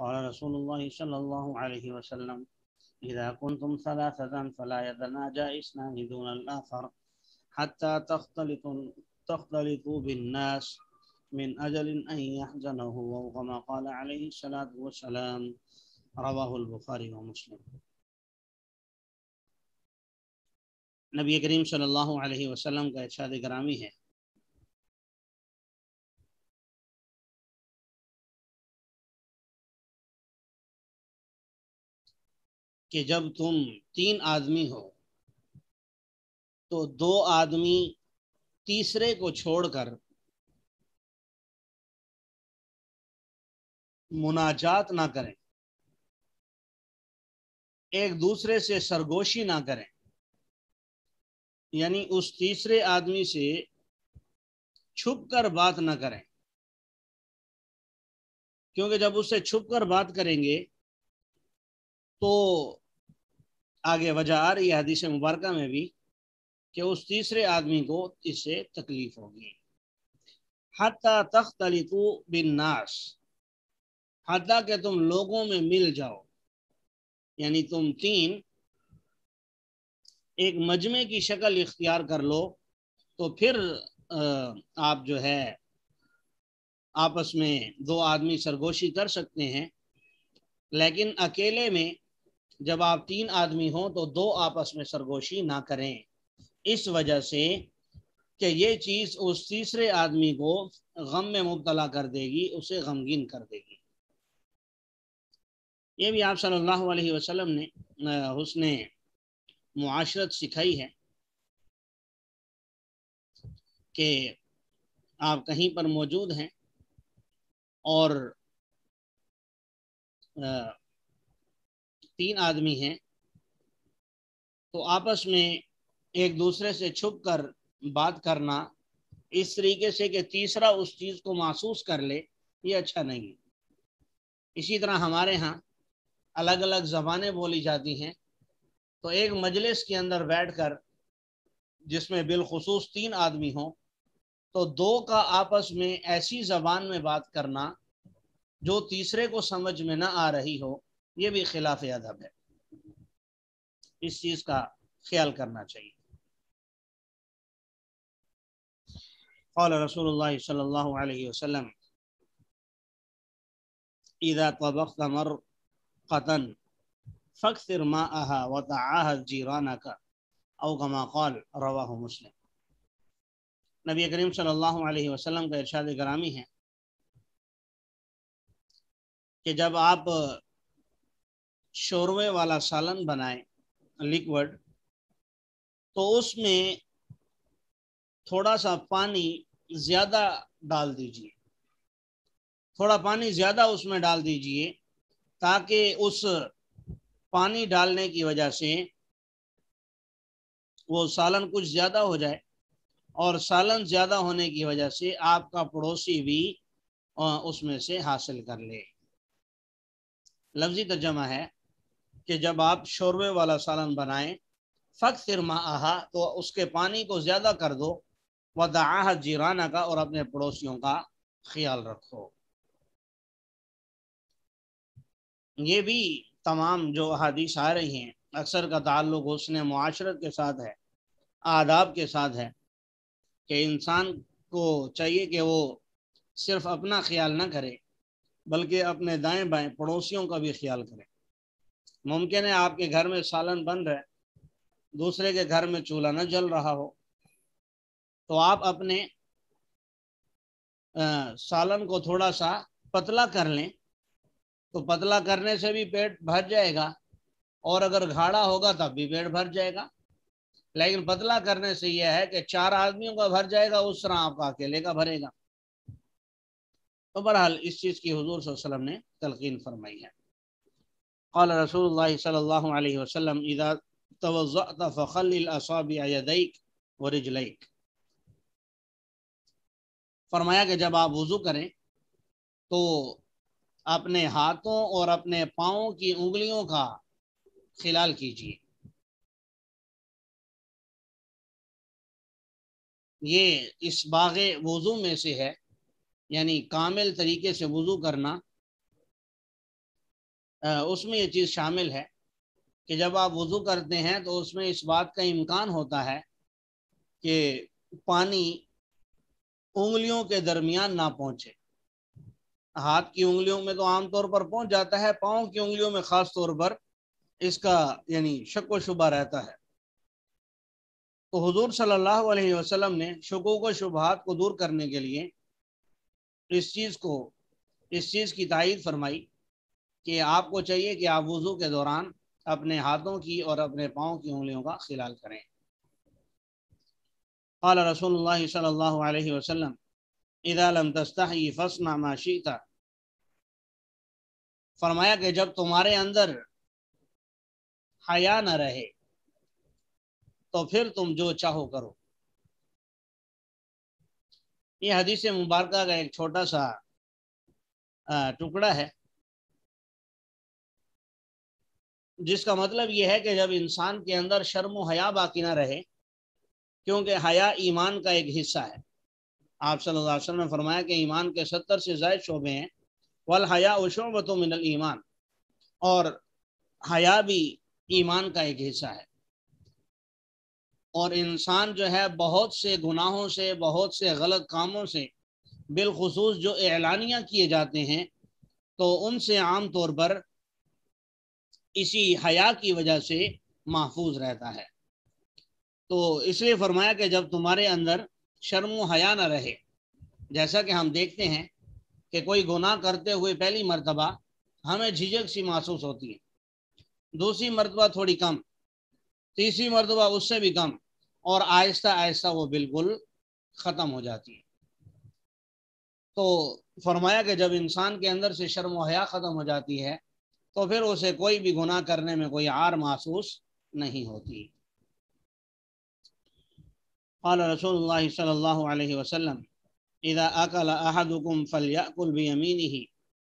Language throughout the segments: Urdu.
قال رسول الله صلى الله عليه وسلم إذا كنتم ثلاثة فلا يتناجى اثنان دون الآخر حتى تختلطوا بالناس من أجل أن يحزنه، وكما قال عليه الصلاة والسلام. رواہ البخاری و مسلم. نبی کریم صلی اللہ علیہ وسلم کا ارشاد گرامی ہے کہ جب تم 3 آدمی ہو تو 2 آدمی تیسرے کو چھوڑ کر مناجات نہ کریں، ایک دوسرے سے سرگوشی نہ کریں، یعنی اس تیسرے آدمی سے چھپ کر بات نہ کریں، کیونکہ جب اس سے چھپ کر بات کریں گے تو آگے وجہ آ رہی ہے حدیث مبارکہ میں بھی کہ اس تیسرے آدمی کو اس سے تکلیف ہوگی. حتی تختلطوا بالناس، حتیٰ کہ تم لوگوں میں مل جاؤ، یعنی تم 3 ایک مجمع کی شکل اختیار کر لو تو پھر آپ جو ہے آپس میں 2 آدمی سرگوشی کر سکتے ہیں. لیکن اکیلے میں جب آپ 3 آدمی ہوں تو 2 آپس میں سرگوشی نہ کریں، اس وجہ سے کہ یہ چیز اس تیسرے آدمی کو غم میں مبتلا کر دے گی، اسے غمگین کر دے گی. یہ بھی آپ صلی اللہ علیہ وسلم نے حسن معاشرت سکھائی ہے کہ آپ کہیں پر موجود ہیں اور 3 آدمی ہیں تو آپس میں ایک دوسرے سے چھپ کر بات کرنا اس طریقے سے کہ تیسرا اس چیز کو محسوس کر لے، یہ اچھا نہیں ہے. اسی طرح ہمارے ہاں الگ الگ زبانیں بولی جاتی ہیں تو ایک مجلس کے اندر بیٹھ کر جس میں بالخصوص 3 آدمی ہوں تو 2 کا آپس میں ایسی زبان میں بات کرنا جو تیسرے کو سمجھ میں نہ آ رہی ہو، یہ بھی خلاف ادب ہے. اس چیز کا خیال کرنا چاہیے. قال رسول اللہ صلی اللہ علیہ وسلم اذا طبخت مرقة فاكثر ماءها وتعاهد جيرانك او كما قال. رواہ مسلم. نبی کریم صلی اللہ علیہ وسلم کا ارشاد گرامی ہے کہ جب آپ شوربے والا سالن بنائیں لیکوڈ تو اس میں تھوڑا سا پانی زیادہ ڈال دیجئے، تھوڑا پانی زیادہ اس میں ڈال دیجئے تاکہ اس پانی ڈالنے کی وجہ سے وہ سالن کچھ زیادہ ہو جائے، اور سالن زیادہ ہونے کی وجہ سے آپ کا پڑوسی بھی اس میں سے حاصل کر لے. لفظی ترجمہ ہے کہ جب آپ شوربے والا سالن بنائیں فَكْثِرْ مَاءَهَا تو اس کے پانی کو زیادہ کر دو، وَدَعَاهَا جِيرَانَكَ اور اپنے پڑوسیوں کا خیال رکھو. یہ بھی تمام جو احادیث آ رہی ہیں اکثر کا تعلق حسن معاشرت کے ساتھ ہے، آداب کے ساتھ ہے کہ انسان کو چاہیے کہ وہ صرف اپنا خیال نہ کرے بلکہ اپنے دائیں بائیں پڑوسیوں کا بھی خیال کرے. ممکن ہے آپ کے گھر میں سالن بن رہا ہے، دوسرے کے گھر میں چولہا نہ جل رہا ہو، تو آپ اپنے سالن کو تھوڑا سا پتلا کر لیں تو پتلا کرنے سے بھی پیٹ بھر جائے گا، اور اگر گھاڑا ہوگا تب بھی پیٹ بھر جائے گا. لیکن پتلا کرنے سے یہ ہے کہ 4 آدمیوں کا بھر جائے گا، اس طرح آپ کا اکیلے کا بھرے گا. تو بہرحال اس چیز کی حضور صلی اللہ علیہ وسلم نے تلقین فرمائی ہے. قال رسول اللہ صلی اللہ علیہ وسلم اذا توضأت فخلل اصابع یدیک ورجلیک. فرمایا کہ جب آپ وضو کریں تو اپنے ہاتھوں اور اپنے پاؤں کی انگلیوں کا خلال کیجیے. یہ اسباغ وضو میں سے ہے، یعنی کامل طریقے سے وضو کرنا اس میں یہ چیز شامل ہے کہ جب آپ وضو کرتے ہیں تو اس میں اس بات کا امکان ہوتا ہے کہ پانی انگلیوں کے درمیان نہ پہنچے. ہاتھ کی انگلیوں میں تو عام طور پر پہنچ جاتا ہے، پاؤں کی انگلیوں میں خاص طور پر اس کا یعنی شک و شبہ رہتا ہے. تو حضور صلی اللہ علیہ وسلم نے شکوک و شبہات کو دور کرنے کے لیے اس چیز کی تائید فرمائی کہ آپ کو چاہیے کہ آپ وضو کے دوران اپنے ہاتھوں کی اور اپنے پاؤں کی انگلیوں کا خلال کریں. قال رسول اللہ صلی اللہ علیہ وسلم اذا لم تستحی فاصنع ما شئت. فرمایا کہ جب تمہارے اندر حیا نہ رہے تو پھر تم جو چاہو کرو. یہ حدیث مبارکہ کا ایک چھوٹا سا ٹکڑا ہے جس کا مطلب یہ ہے کہ جب انسان کے اندر شرم و حیا باقی نہ رہے، کیونکہ حیا ایمان کا ایک حصہ ہے. آپ صلی اللہ علیہ وسلم نے فرمایا کہ ایمان کے 70 سے زائد شعبے ہیں. والحیاء شعبۃ من الایمان، اور حیا بھی ایمان کا ایک حصہ ہے. اور انسان جو ہے بہت سے گناہوں سے، بہت سے غلط کاموں سے، بالخصوص جو اعلانیہ کیے جاتے ہیں، تو ان سے عام طور پر اسی حیا کی وجہ سے محفوظ رہتا ہے. تو اس لیے فرمایا کہ جب تمہارے اندر شرم و حیا نہ رہے، جیسا کہ ہم دیکھتے ہیں کہ کوئی گناہ کرتے ہوئے پہلی مرتبہ ہمیں جھجک سی محسوس ہوتی ہے، دوسری مرتبہ تھوڑی کم، تیسری مرتبہ اس سے بھی کم، اور آہستہ آہستہ وہ بالکل ختم ہو جاتی ہے. تو فرمایا کہ جب انسان کے اندر سے شرم و حیا ختم ہو جاتی ہے تو پھر اسے کوئی بھی گناہ کرنے میں کوئی عار محسوس نہیں ہوتی. قال رسول اللہ صلی اللہ علیہ وسلم اذا اکل احدکم فلیأکل بیمینہ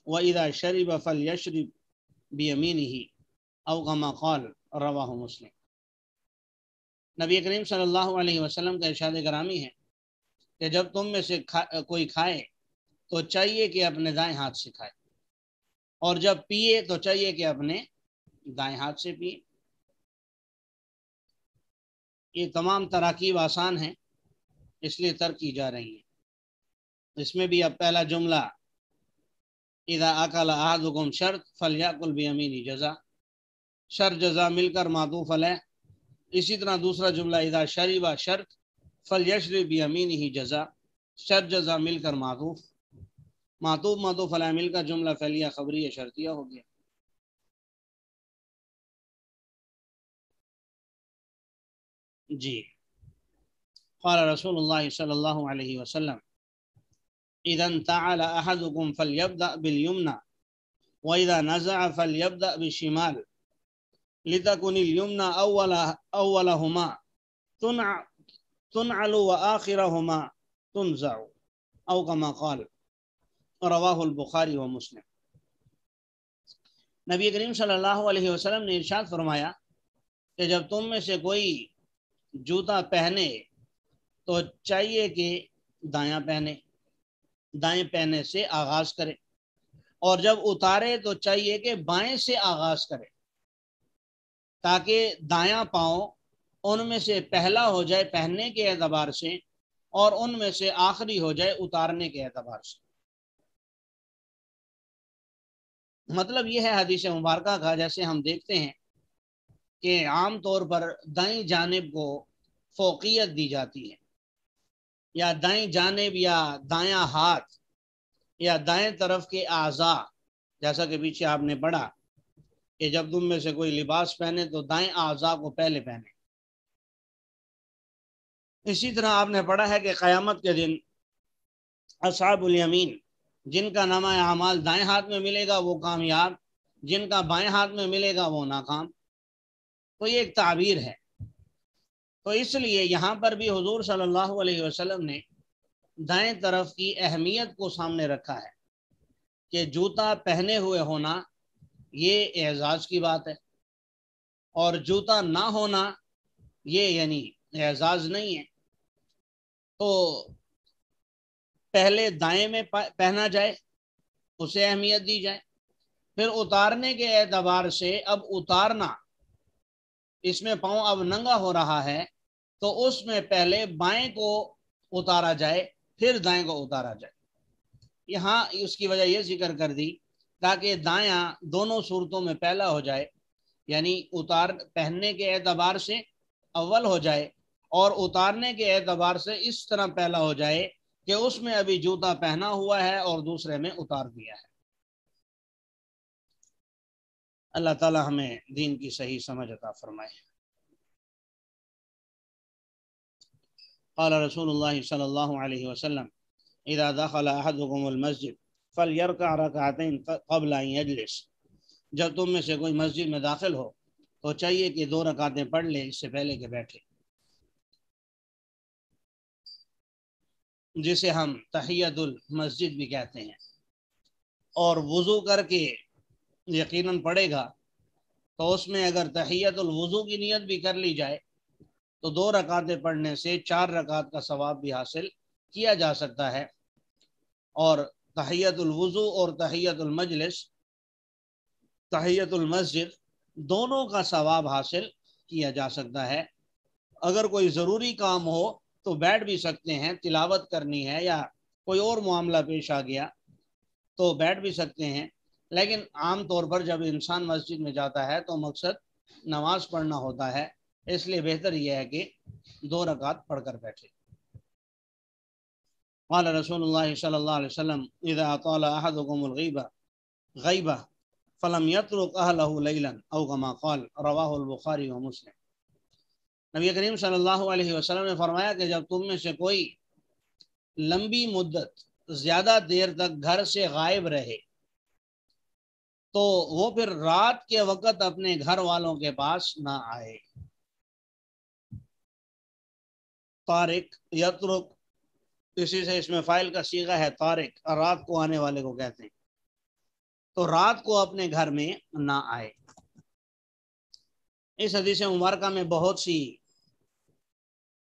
واذا شرب فلیشرب بیمینہ او کما قال رواہ مسلم. نبی کریم صلی اللہ علیہ وسلم کا ارشاد گرامی ہے کہ جب تم میں سے کوئی کھائے تو چاہیے کہ اپنے دائیں ہاتھ سے کھائے، اور جب پیے تو چاہیے کہ اپنے دائیں ہاتھ سے پیے. یہ تمام تراکیب آسان ہیں اس لیے ترک کی جا رہی ہیں. اس میں بھی اب پہلا جملہ اذا اکل احدکم شرط فلیأکل بیمینہ جزا، شر جزا مل کر معطوف علیہ. اسی طرح دوسرا جملہ اذا شرب شرط فلیشرب بیمینہ جزا، شر جزا مل کر معطوف علیہ مل کر جملہ فعلیہ خبریہ شرطیہ ہو گیا. جی. قال رسول اللہ صلی اللہ علیہ وسلم اذا انتعل احدکم فلیبدأ بالیمنى واذا نزع فلیبدأ بالشمال لتكن اليمنى اولهما تنعل واخرهما تنزع او كما قال رواہ البخاری و مسلم. نبی کریم صلی اللہ علیہ وسلم نے ارشاد فرمایا کہ جب تم میں سے کوئی جوتا پہنے تو چاہیے کہ دایاں پہنے، دائیں پہنے سے آغاز کرے، اور جب اتارے تو چاہیے کہ بائیں سے آغاز کرے، تاکہ دایاں پاؤں ان میں سے پہلا ہو جائے پہننے کے اعتبار سے، اور ان میں سے آخری ہو جائے اتارنے کے اعتبار سے. مطلب یہ ہے حدیث مبارکہ کا، جیسے ہم دیکھتے ہیں کہ عام طور پر دائیں جانب کو فوقیت دی جاتی ہے، یا دائیں جانب یا دایاں ہاتھ یا دائیں طرف کے اعضاء، جیسا کہ پیچھے آپ نے پڑھا کہ جب تم میں سے کوئی لباس پہنے تو دائیں اعضاء کو پہلے پہنے. اسی طرح آپ نے پڑھا ہے کہ قیامت کے دن اصحاب الیمین جن کا نامہ اعمال دائیں ہاتھ میں ملے گا وہ کامیاب، جن کا بائیں ہاتھ میں ملے گا وہ ناکام. تو یہ ایک تعبیر ہے. تو اس لیے یہاں پر بھی حضور صلی اللہ علیہ وسلم نے دائیں طرف کی اہمیت کو سامنے رکھا ہے کہ جوتا پہنے ہوئے ہونا یہ اعزاز کی بات ہے، اور جوتا نہ ہونا یہ یعنی اعزاز نہیں ہے. تو پہلے دائیں میں پہنا جائے، اسے اہمیت دی جائے، پھر اتارنے کے اعتبار سے اب اتارنا، اس میں پاؤں اب ننگا ہو رہا ہے تو اس میں پہلے بائیں کو اتارا جائے پھر دائیں کو اتارا جائے. یہاں اس کی وجہ یہ ذکر کر دی تاکہ دایاں دونوں صورتوں میں پہلا ہو جائے، یعنی پہننے کے اعتبار سے اول ہو جائے اور اتارنے کے اعتبار سے اس طرح پہلا ہو جائے کہ اس میں ابھی جوتا پہنا ہوا ہے اور دوسرے میں اتار دیا ہے. اللہ تعالی ہمیں دین کی صحیح سمجھ عطا فرمائے. قال رسول اللہ صلی اللہ علیہ وسلم اذا دخل احدكم المسجد فليركع ركعتين قبل ان يجلس. جب تم میں سے کوئی مسجد میں داخل ہو تو چاہیے کہ 2 رکعتیں پڑھ لے اس سے پہلے کہ بیٹھے، جسے ہم تحیت المسجد بھی کہتے ہیں. اور وضو کر کے یقیناً پڑھے گا تو اس میں اگر تحیت الوضو کی نیت بھی کر لی جائے تو 2 رکعتیں پڑھنے سے 4 رکعت کا ثواب بھی حاصل کیا جا سکتا ہے. اور تحیت الوضو اور تحیت المجلس، تحیت المسجد، دونوں کا ثواب حاصل کیا جا سکتا ہے. اگر کوئی ضروری کام ہو تو بیٹھ بھی سکتے ہیں، تلاوت کرنی ہے یا کوئی اور معاملہ پیش آ گیا تو بیٹھ بھی سکتے ہیں، لیکن عام طور پر جب انسان مسجد میں جاتا ہے تو مقصد نماز پڑھنا ہوتا ہے، اس لیے بہتر یہ ہے کہ 2 رکعت پڑھ کر بیٹھے. قال رسول اللہ صلی اللہ علیہ وسلم اذا اطال احدكم الغیبہ فلم يترك اهله ليلا او كما قال رواه البخاری ومسلم. نبی کریم صلی اللہ علیہ وسلم نے فرمایا کہ جب تم میں سے کوئی لمبی مدت زیادہ دیر تک گھر سے غائب رہے تو وہ پھر رات کے وقت اپنے گھر والوں کے پاس نہ آئے. طارق یترک، اسی سے اس میں فاعل کا صیغہ ہے طارق، رات کو آنے والے کو کہتے ہیں. تو رات کو اپنے گھر میں نہ آئے. اس حدیث مبارکہ میں بہت سی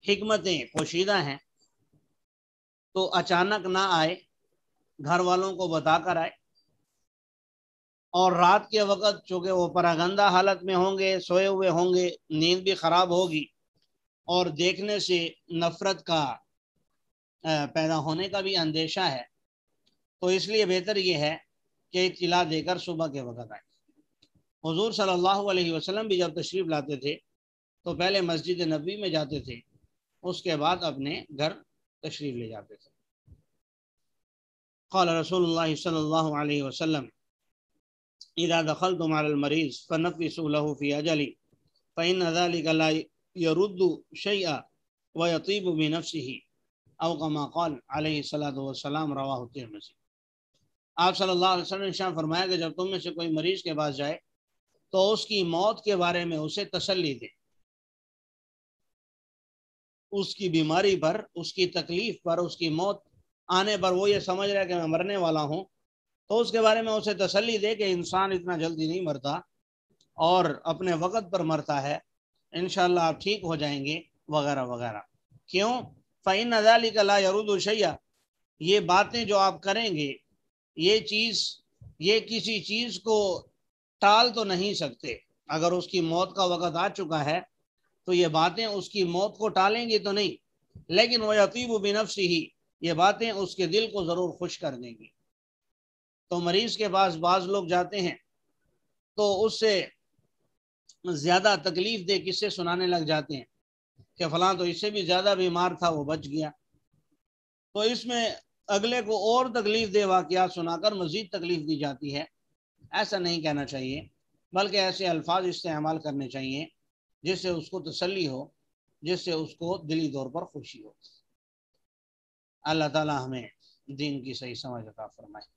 حکمتیں پوشیدہ ہیں. تو اچانک نہ آئے، گھر والوں کو بتا کر آئے، اور رات کے وقت چونکہ وہ پراگندہ حالت میں ہوں گے، سوئے ہوئے ہوں گے، نیند بھی خراب ہوگی اور دیکھنے سے نفرت کا پیدا ہونے کا بھی اندیشہ ہے، تو اس لیے بہتر یہ ہے کہ اطلاع دے کر صبح کے وقت آئے. حضور صلی اللہ علیہ وسلم بھی جب تشریف لاتے تھے تو پہلے مسجد نبوی میں جاتے تھے، اس کے بعد اپنے گھر تشریف لے جاتے تھے. قال رسول اللہ صلی اللہ علیہ وسلم اذا دخلتم على المریض فنفسوا له في اجله فإن ذلك لا يرد شيئا ويطيب بنفسه او كما قال علیہ الصلوۃ والسلام رواہ الترمذی. آپ صلی اللہ علیہ وسلم نے ارشاد فرمایا کہ جب تم میں سے کوئی مریض کے پاس جائے تو اس کی موت کے بارے میں اسے تسلی دے، اس کی بیماری پر، اس کی تکلیف پر، اس کی موت آنے پر وہ یہ سمجھ رہا ہے کہ میں مرنے والا ہوں، تو اس کے بارے میں اسے تسلی دے کہ انسان اتنا جلدی نہیں مرتا اور اپنے وقت پر مرتا ہے، انشاءاللہ آپ ٹھیک ہو جائیں گے وغیرہ وغیرہ. کیوں؟ فَإِنَّ ذَلِكَ لَا يَرُدُّ شَيْئًا. یہ باتیں جو آپ کریں گے، یہ کسی چیز کو ٹال تو نہیں سکتے. اگر اس کی موت کا وقت آ چکا ہے تو یہ باتیں اس کی موت کو ٹالیں گی تو نہیں، لیکن وَيَطِيبُ بِنَفْسِهِ، یہ باتیں اس کے دل کو ضرور خوش کر دیں گی. تو مریض کے پاس بعض لوگ جاتے ہیں تو اس سے زیادہ تکلیف دے قصے سنانے لگ جاتے ہیں کہ فلاں تو اس سے بھی زیادہ بیمار تھا، وہ بچ گیا. تو اس میں اگلے کو اور تکلیف دے واقعات سنا کر مزید تکلیف دی جاتی ہے. ایسا نہیں کہنا چاہیے، بلکہ ایسے الفاظ استعمال کرنے چاہیے جس سے اس کو تسلی ہو، جس سے اس کو دلی طور پر خوشی ہو. اللہ تعالی ہمیں دین کی صحیح سمجھ عطا فرمائے.